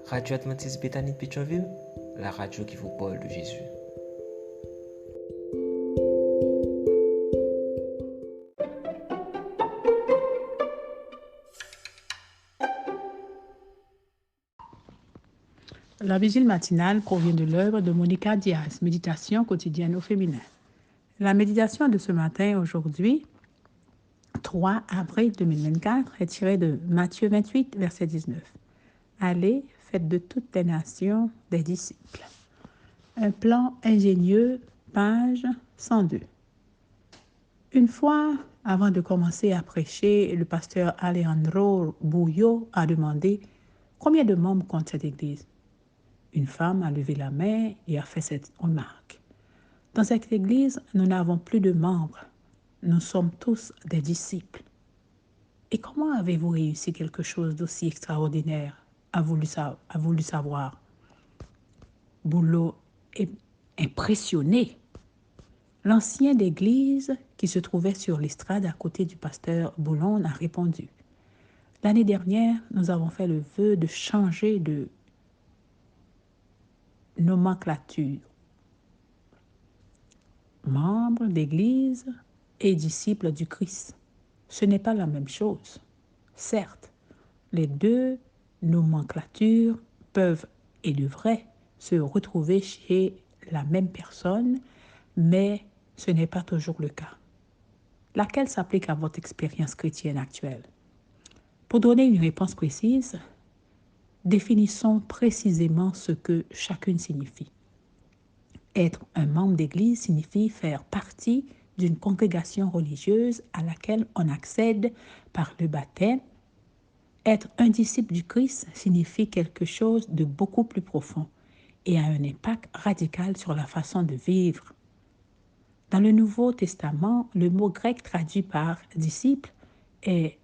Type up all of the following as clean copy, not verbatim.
Radio Adventiste Bethany de Pétionville, la radio qui vous parle de Jésus. La vigile matinale provient de l'œuvre de Monica Diaz, Méditation quotidienne au féminin. La méditation de ce matin, aujourd'hui, 3 avril 2024, est tirée de Matthieu 28, verset 19. Allez, faites de toutes les nations des disciples. Un plan ingénieux, page 102. Une fois, avant de commencer à prêcher, le pasteur Alejandro Bouillot a demandé combien de membres compte cette église. Une femme a levé la main et a fait cette remarque. Dans cette église, nous n'avons plus de membres. Nous sommes tous des disciples. Et comment avez-vous réussi quelque chose d'aussi extraordinaire? A voulu savoir. Boulot est impressionné. L'ancien d'église qui se trouvait sur l'estrade à côté du pasteur Boulon a répondu. L'année dernière, nous avons fait le vœu de changer de nomenclature. Membre d'église et disciple du Christ. Ce n'est pas la même chose. Certes, les deux nomenclatures peuvent et devraient se retrouver chez la même personne, mais ce n'est pas toujours le cas. Laquelle s'applique à votre expérience chrétienne actuelle? Pour donner une réponse précise, définissons précisément ce que chacune signifie. Être un membre d'église signifie faire partie d'une congrégation religieuse à laquelle on accède par le baptême. Être un disciple du Christ signifie quelque chose de beaucoup plus profond et a un impact radical sur la façon de vivre. Dans le Nouveau Testament, le mot grec traduit par disciple est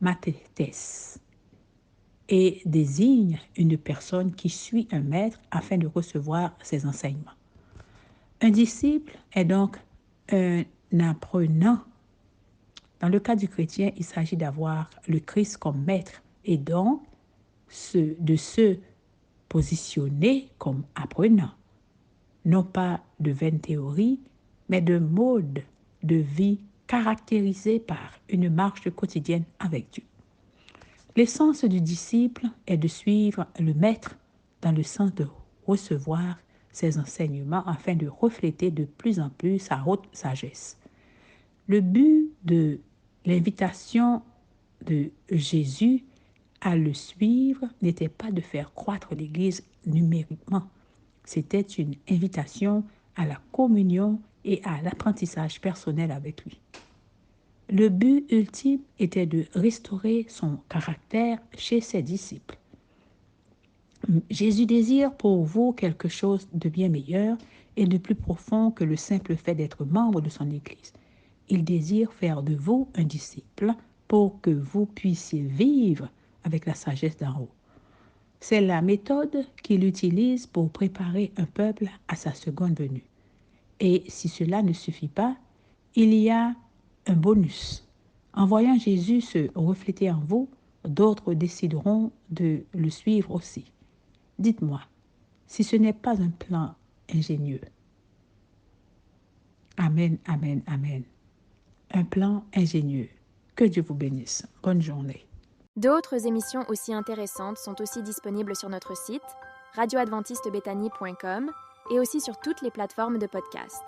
mathetes et désigne une personne qui suit un maître afin de recevoir ses enseignements. Un disciple est donc un apprenant. Dans le cas du chrétien, il s'agit d'avoir le Christ comme maître et donc de se positionner comme apprenant. Non pas de vaines théories, mais de mode de vie caractérisé par une marche quotidienne avec Dieu. L'essence du disciple est de suivre le maître dans le sens de recevoir ses enseignements afin de refléter de plus en plus sa haute sagesse. Le but de l'invitation de Jésus à le suivre n'était pas de faire croître l'Église numériquement. C'était une invitation à la communion et à l'apprentissage personnel avec lui. Le but ultime était de restaurer son caractère chez ses disciples. Jésus désire pour vous quelque chose de bien meilleur et de plus profond que le simple fait d'être membre de son Église. Il désire faire de vous un disciple pour que vous puissiez vivre avec la sagesse d'en haut. C'est la méthode qu'il utilise pour préparer un peuple à sa seconde venue. Et si cela ne suffit pas, il y a un bonus. En voyant Jésus se refléter en vous, d'autres décideront de le suivre aussi. Dites-moi, si ce n'est pas un plan ingénieux. Amen, amen, amen. Un plan ingénieux. Que Dieu vous bénisse. Bonne journée. D'autres émissions aussi intéressantes sont aussi disponibles sur notre site radioadventistebethany.com et aussi sur toutes les plateformes de podcast.